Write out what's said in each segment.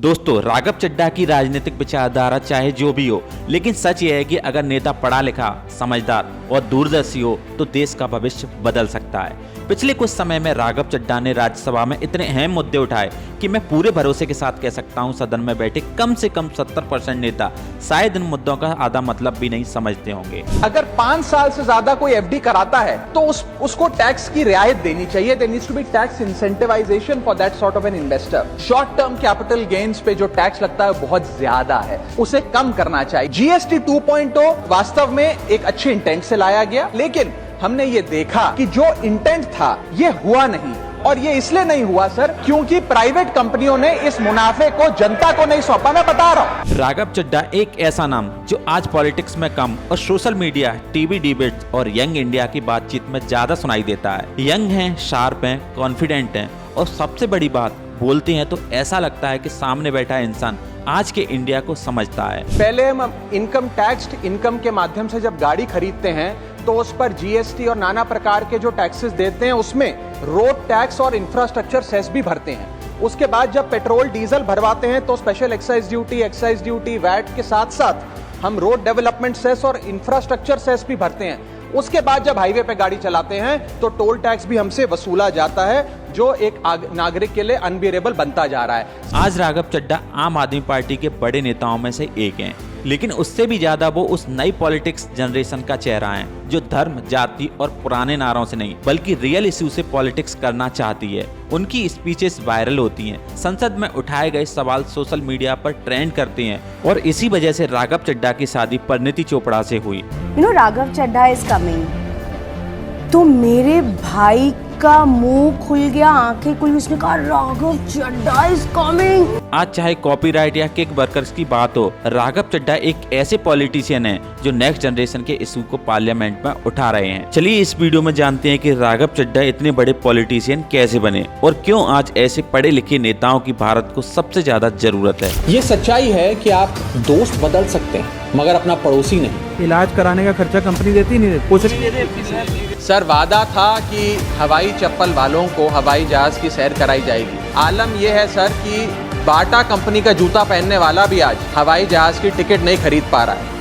दोस्तों, राघव चड्ढा की राजनीतिक विचारधारा चाहे जो भी हो, लेकिन सच यह है कि अगर नेता पढ़ा लिखा, समझदार और दूरदर्शी हो तो देश का भविष्य बदल सकता है। पिछले कुछ समय में राघव चड्ढा ने राज्यसभा में इतने अहम मुद्दे उठाए कि मैं पूरे भरोसे के साथ कह सकता हूं, सदन में बैठे कम से कम 70% नेता शायद इन मुद्दों का आधा मतलब भी नहीं समझते होंगे। अगर 5 साल से ज्यादा कोई एफडी कराता है तो उसको टैक्स की रियायत देनी चाहिए। There needs to be tax incentivisation for that sort of an investor. Short term capital gains पे जो टैक्स लगता है बहुत ज्यादा है, उसे कम करना चाहिए। जीएसटी 2.0 वास्तव में एक अच्छे इंटेंट से लाया गया, लेकिन हमने ये देखा कि जो इंटेंट था ये हुआ नहीं। और ये इसलिए नहीं हुआ सर क्योंकि प्राइवेट कंपनियों ने इस मुनाफे को जनता को नहीं सौंपा। मैं बता रहा हूं। राघव चड्ढा एक ऐसा नाम जो आज पॉलिटिक्स में कम और सोशल मीडिया, टीवी डिबेट्स और यंग इंडिया की बातचीत में ज्यादा सुनाई देता है। यंग हैं, शार्प हैं, कॉन्फिडेंट हैं और सबसे बड़ी बात, बोलते हैं तो ऐसा लगता है कि सामने बैठा इंसान आज के इंडिया को समझता है। पहले हम इनकम टैक्स इनकम के माध्यम से जब गाड़ी खरीदते हैं तो उस पर जीएसटी और नाना प्रकार के जो टैक्सेस देते हैं उसमें रोड टैक्स और इंफ्रास्ट्रक्चर सेस भी भरते हैं। उसके बाद जब पेट्रोल डीजल भरवाते हैं तो स्पेशल एक्साइज ड्यूटी, वैट के साथ साथ हम रोड डेवलपमेंट सेस और इंफ्रास्ट्रक्चर सेस भी भरते हैं। उसके बाद जब हाईवे पे गाड़ी चलाते हैं तो टोल टैक्स भी हमसे वसूला जाता है, जो एक नागरिक के लिए अनबियरेबल बनता जा रहा है। आज राघव चड्ढा आम आदमी पार्टी के बड़े नेताओं में से एक हैं, लेकिन उससे भी ज्यादा वो उस नई पॉलिटिक्स जनरेशन का चेहरा है जो धर्म, जाति और पुराने नारों से नहीं बल्कि रियल इश्यू से पॉलिटिक्स करना चाहती है। उनकी स्पीचेस वायरल होती हैं, संसद में उठाए गए सवाल सोशल मीडिया पर ट्रेंड करते हैं और इसी वजह से राघव चड्ढा की शादी परिणीति चोपड़ा से हुई। राघव चड्ढा इज कमिंग, तो मेरे भाई का मुंह खुल गया, आंखें खुली, उसने कहा राघव चड्ढा इज कमिंग। आज चाहे कॉपीराइट या किक वर्कर्स की बात हो, राघव चड्ढा एक ऐसे पॉलिटिशियन हैं जो नेक्स्ट जनरेशन के इशू को पार्लियामेंट में उठा रहे हैं। चलिए इस वीडियो में जानते हैं कि राघव चड्ढा इतने बड़े पॉलिटिशियन कैसे बने और क्यों आज ऐसे पढ़े लिखे नेताओं की भारत को सबसे ज्यादा जरूरत है। ये सच्चाई है कि आप दोस्त बदल सकते हैं मगर अपना पड़ोसी नहीं। इलाज कराने का खर्चा कंपनी देती नहीं देती, कुछ नहीं देती। सर वादा था कि हवाई चप्पल वालों को हवाई जहाज की सैर कराई जाएगी। आलम यह है सर कि बाटा कंपनी का जूता पहनने वाला भी आज हवाई जहाज की टिकट नहीं खरीद पा रहा है।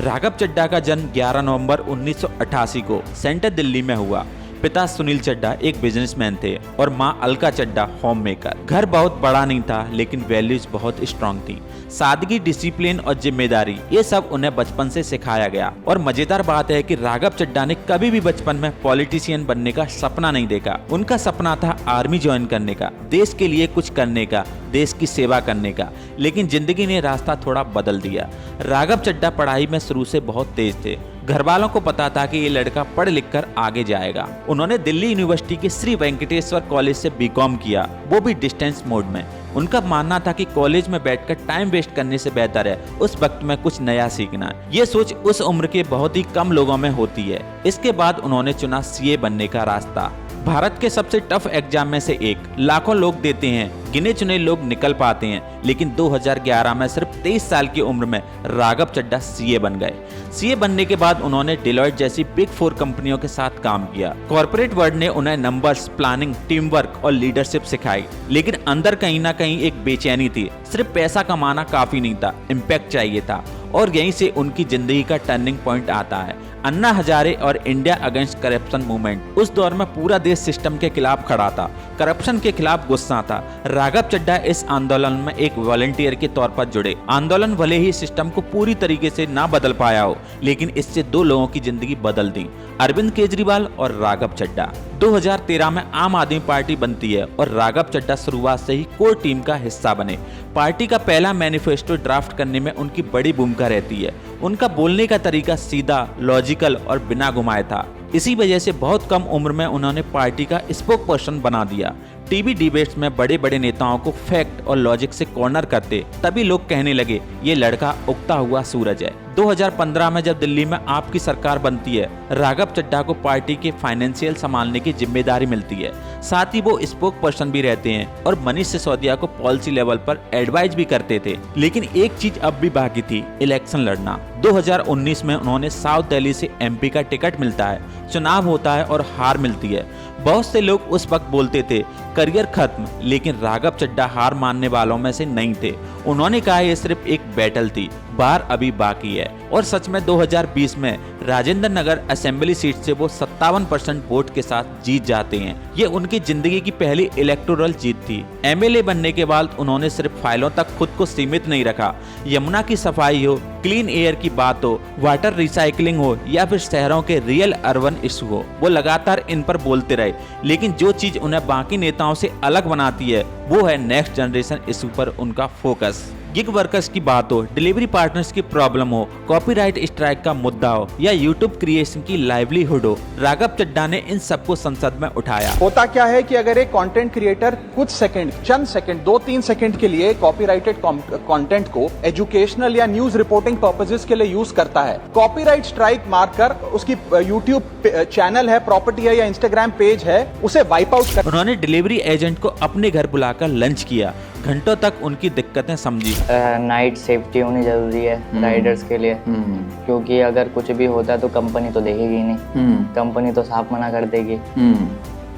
राघव चड्ढा का जन्म 11 नवंबर 1988 को सेंट्रल दिल्ली में हुआ। पिता सुनील चड्ढा एक बिजनेसमैन थे और मां अलका चड्ढा होम मेकर। घर बहुत बड़ा नहीं था लेकिन वैल्यूज बहुत स्ट्रांग थी। सादगी, डिसिप्लिन और जिम्मेदारी, ये सब उन्हें बचपन से सिखाया गया। और मजेदार बात है कि राघव चड्ढा ने कभी भी बचपन में पॉलिटिशियन बनने का सपना नहीं देखा। उनका सपना था आर्मी ज्वाइन करने का, देश के लिए कुछ करने का, देश की सेवा करने का। लेकिन जिंदगी ने रास्ता थोड़ा बदल दिया। राघव चड्ढा पढ़ाई में शुरू से बहुत तेज थे। घर वालों को पता था कि ये लड़का पढ़ लिख कर आगे जाएगा। उन्होंने दिल्ली यूनिवर्सिटी के श्री वेंकटेश्वर कॉलेज से बीकॉम किया, वो भी डिस्टेंस मोड में। उनका मानना था कि कॉलेज में बैठकर टाइम वेस्ट करने से बेहतर है उस वक्त में कुछ नया सीखना। ये सोच उस उम्र के बहुत ही कम लोगों में होती है। इसके बाद उन्होंने चुना सीए बनने का रास्ता। भारत के सबसे टफ एग्जाम में से एक, लाखों लोग देते हैं, गिने चुने लोग निकल पाते हैं, लेकिन 2011 में सिर्फ 23 साल की उम्र में राघव चड्ढा सीए बन गए। सीए बनने के बाद उन्होंने डेलॉयट जैसी बिग 4 कंपनियों के साथ काम किया। कॉर्पोरेट वर्ल्ड ने उन्हें नंबर्स, प्लानिंग, टीम वर्क और लीडरशिप सिखाई, लेकिन अंदर कहीं ना कहीं एक बेचैनी थी। सिर्फ पैसा कमाना काफी नहीं था, इम्पैक्ट चाहिए था। और यहीं से उनकी जिंदगी का टर्निंग पॉइंट आता है, अन्ना हजारे और इंडिया अगेंस्ट करप्शन मूवमेंट। उस दौर में पूरा देश सिस्टम के खिलाफ खड़ा था, करप्शन के खिलाफ गुस्सा था। राघव चड्ढा इस आंदोलन में एक वॉलंटियर के तौर पर जुड़े। आंदोलन भले ही सिस्टम को पूरी तरीके से ना बदल पाया हो, लेकिन इससे 2 लोगों की जिंदगी बदल दी, अरविंद केजरीवाल और राघव चड्ढा। 2013 में आम आदमी पार्टी बनती है और राघव चड्ढा शुरुआत से ही कोर टीम का हिस्सा बने। पार्टी का पहला मैनिफेस्टो ड्राफ्ट करने में उनकी बड़ी भूमिका रहती है। उनका बोलने का तरीका सीधा, लॉजिकल और बिना घुमाए था। इसी वजह से बहुत कम उम्र में उन्होंने पार्टी का स्पोक पर्सन बना दिया। टीवी डिबेट्स में बड़े बड़े नेताओं को फैक्ट और लॉजिक से कॉर्नर करते, तभी लोग कहने लगे ये लड़का उगता हुआ सूरज है। 2015 में जब दिल्ली में आपकी सरकार बनती है, राघव चड्ढा को पार्टी के फाइनेंशियल संभालने की जिम्मेदारी मिलती है। साथ ही वो स्पोक पर्सन भी रहते हैं और मनीष सिसोदिया को पॉलिसी लेवल पर एडवाइज भी करते थे। लेकिन एक चीज अब भी बाकी थी, इलेक्शन लड़ना। 2019 में उन्होंने साउथ दिल्ली से एमपी का टिकट मिलता है चुनाव होता है और हार मिलती है। बहुत से लोग उस वक्त बोलते थे करियर खत्म, लेकिन राघव चड्ढा हार मानने वालों में से नहीं थे। उन्होंने कहा ये सिर्फ एक बैटल थी, बार अभी बाकी है। और सच में 2020 में राजेंद्र नगर असेंबली सीट से वो 57% वोट के साथ जीत जाते हैं। ये उनकी जिंदगी की पहली इलेक्टोरल जीत थी। एमएलए बनने के बाद उन्होंने सिर्फ फाइलों तक खुद को सीमित नहीं रखा। यमुना की सफाई हो, क्लीन एयर की बात हो, वाटर रिसाइकलिंग हो या फिर शहरों के रियल अर्बन इशू हो, वो लगातार इन पर बोलते रहे। लेकिन जो चीज उन्हें बाकी नेताओं से अलग बनाती है वो है नेक्स्ट जनरेशन इशू पर उनका फोकस। गिग वर्कर्स की बात हो, डिलीवरी पार्टनर्स की प्रॉब्लम हो, कॉपीराइट स्ट्राइक का मुद्दा हो या यूट्यूब क्रिएशन की लाइवलीहुड हो, राघव चड्ढा ने इन सबको संसद में उठाया। होता क्या है कि अगर एक कंटेंट क्रिएटर कुछ सेकंड, चंद सेकंड, 2-3 सेकंड के लिए कॉपीराइटेड कंटेंट को एजुकेशनल या न्यूज रिपोर्टिंग पर्पसेस के लिए यूज करता है, कॉपीराइट स्ट्राइक मारकर उसकी यूट्यूब चैनल है, प्रॉपर्टी है या इंस्टाग्राम पेज है, उसे वाइप आउट कर। उन्होंने डिलीवरी एजेंट को अपने घर बुलाकर लंच किया, घंटों तक उनकी दिक्कतें समझी। नाइट सेफ्टी होनी जरूरी है राइडर्स के लिए, क्योंकि अगर कुछ भी होता है तो कंपनी तो देखेगी नहीं, कंपनी तो साफ मना कर देगी।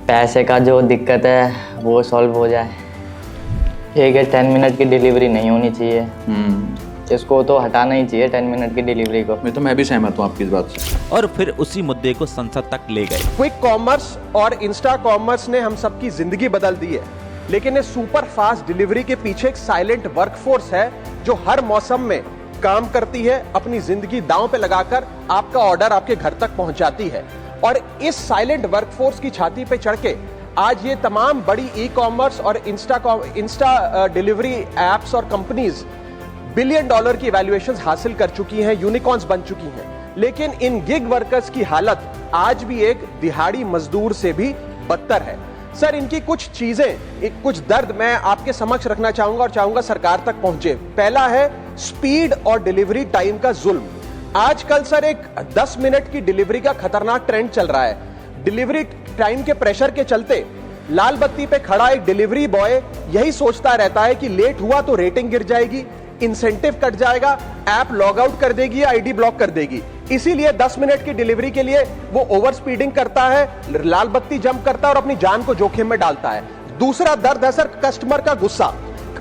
पैसे का जो दिक्कत है वो सॉल्व हो जाए। ठीक है, 10 मिनट की डिलीवरी नहीं होनी चाहिए, इसको तो हटाना ही चाहिए 10 मिनट की डिलीवरी को। मैं भी सहमत हूँ आपकी इस बात से। और फिर उसी मुद्दे को संसद तक ले गए। क्विक कॉमर्स और इंस्टा कॉमर्स ने हम सबकी जिंदगी बदल दी है, लेकिन इस सुपर फास्ट डिलीवरी के पीछे एक साइलेंट वर्कफोर्स है जो हर मौसम में काम करती है, अपनी जिंदगी दांव पे लगाकर आपका ऑर्डर आपके घर तक पहुंचाती है। और इस साइलेंट वर्कफोर्स की छाती पे चढ़ के आज ये तमाम बड़ी ई कॉमर्स और इंस्टा डिलीवरी एप्स और कंपनीज $1 बिलियन की वैल्यूएशंस हासिल कर चुकी हैं, यूनिकॉर्न्स बन चुकी हैं। लेकिन इन गिग वर्कर्स की हालत आज भी एक दिहाड़ी मजदूर से भी बदतर है। सर, इनकी कुछ चीजें, कुछ दर्द मैं आपके समक्ष रखना चाहूंगा और चाहूंगा सरकार तक पहुंचे। पहला है स्पीड और डिलीवरी टाइम का जुल्म। आजकल सर एक 10 मिनट की डिलीवरी का खतरनाक ट्रेंड चल रहा है। डिलीवरी टाइम के प्रेशर के चलते लाल बत्ती पे खड़ा एक डिलीवरी बॉय यही सोचता रहता है कि लेट हुआ तो रेटिंग गिर जाएगी, इंसेंटिव कट जाएगा, ऐप लॉग आउट कर देगी या आईडी ब्लॉक कर देगी। इसीलिए 10 मिनट की डिलीवरी के लिए वो ओवर स्पीडिंग करता है, लाल बत्ती जंप करता है और अपनी जान को जोखिम में डालता है। दूसरा दर्द है सर कस्टमर का गुस्सा।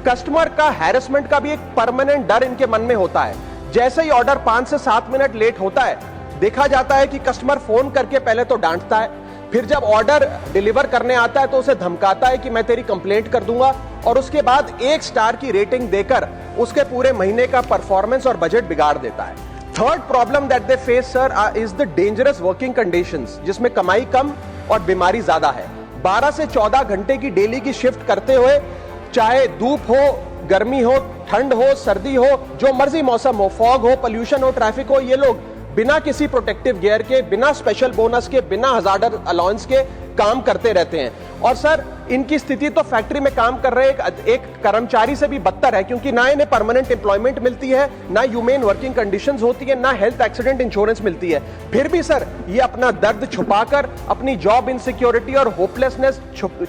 कस्टमर का हैरेसमेंट का भी एक परमानेंट डर इनके मन में होता है। जैसे ही ऑर्डर 5 से 7 मिनट लेट होता है, देखा जाता है कि कस्टमर फोन करके पहले तो डांटता है, फिर जब ऑर्डर डिलीवर करने आता है तो उसे धमकाता है कि मैं तेरी कंप्लेंट कर दूंगा, और उसके बाद 1 स्टार की रेटिंग देकर उसके पूरे महीने का परफॉर्मेंस और बजट बिगाड़ देता है। Third problem that they face sir is the dangerous working conditions, जिसमें कमाई कम और बीमारी ज्यादा है। 12 से 14 घंटे की डेली की शिफ्ट करते हुए, चाहे धूप हो, गर्मी हो, ठंड हो, सर्दी हो, जो मर्जी मौसम हो, फॉग हो, पोल्यूशन हो, ट्रैफिक हो, ये लोग बिना किसी प्रोटेक्टिव गियर के, बिना स्पेशल बोनस के, बिना हजार्डर अलाउंस के काम करते रहते हैं। और सर इनकी स्थिति तो फैक्ट्री में काम कर रहे एक कर्मचारी से भी बदतर है, क्योंकि ना इन्हें परमानेंट एम्प्लॉयमेंट मिलती है, ना ह्यूमेन वर्किंग कंडीशंस होती है, ना हेल्थ एक्सीडेंट इंश्योरेंस मिलती है। फिर भी सर ये अपना दर्द छुपाकर, अपनी जॉब इनसिक्योरिटी और होपलेसनेस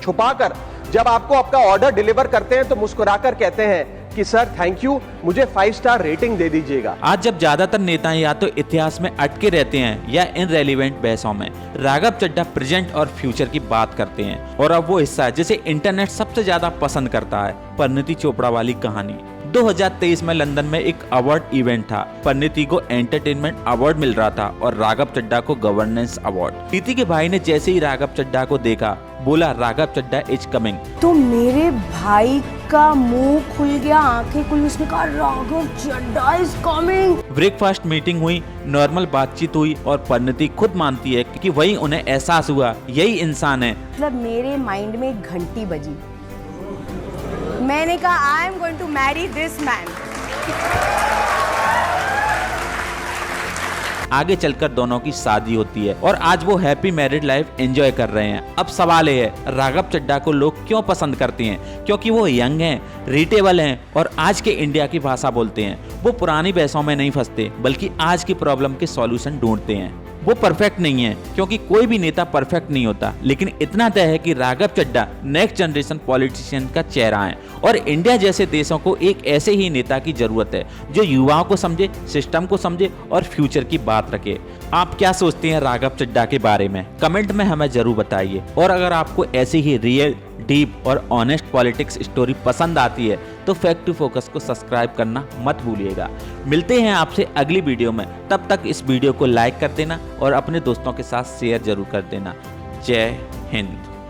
छुपाकर जब आपको आपका ऑर्डर डिलीवर करते हैं तो मुस्कुराकर कहते हैं कि सर थैंक यू, मुझे 5 स्टार रेटिंग दे दीजिएगा। आज जब ज्यादातर नेता या तो इतिहास में अटके रहते हैं या इनरेलीवेंट बहसों में, राघव चड्ढा प्रेजेंट और फ्यूचर की बात करते हैं। और अब वो हिस्सा है जिसे इंटरनेट सबसे ज्यादा पसंद करता है, परिणीति चोपड़ा वाली कहानी। 2023 में लंदन में एक अवार्ड इवेंट था। परिणीति को एंटरटेनमेंट अवार्ड मिल रहा था और राघव चड्ढा को गवर्नेंस अवार्ड। प्रीति के भाई ने जैसे ही राघव चड्ढा को देखा, बोला राघव चड्ढा इज कमिंग। तो मेरे भाई का मुंह खुल गया, आंखें खुली, उसने कहा Raghav Chadha is coming. Breakfast meeting हुई, नॉर्मल बातचीत हुई और परिणीति खुद मानती है कि वही उन्हें एहसास हुआ यही इंसान है। मतलब मेरे माइंड में एक घंटी बजी, मैंने कहा I am going to marry this man. आगे चलकर दोनों की शादी होती है और आज वो हैप्पी मैरिड लाइफ एंजॉय कर रहे हैं। अब सवाल ये है, राघव चड्ढा को लोग क्यों पसंद करते हैं? क्योंकि वो यंग हैं, रीटेबल हैं और आज के इंडिया की भाषा बोलते हैं। वो पुरानी बहसों में नहीं फंसते, बल्कि आज की प्रॉब्लम के सॉल्यूशन ढूंढते हैं। वो परफेक्ट नहीं है, क्योंकि कोई भी नेता परफेक्ट नहीं होता, लेकिन इतना तय है कि Raghav Chadha next generation politician का चेहरा है और इंडिया जैसे देशों को एक ऐसे ही नेता की जरूरत है जो युवाओं को समझे, सिस्टम को समझे और फ्यूचर की बात रखे। आप क्या सोचते हैं राघव चड्ढा के बारे में? कमेंट में हमें जरूर बताइए। और अगर आपको ऐसी ही रियल, डीप और ऑनेस्ट पॉलिटिक्स स्टोरी पसंद आती है तो फैक्ट टू फोकस को सब्सक्राइब करना मत भूलिएगा। मिलते हैं आपसे अगली वीडियो में, तब तक इस वीडियो को लाइक कर देना और अपने दोस्तों के साथ शेयर जरूर कर देना। जय हिंद।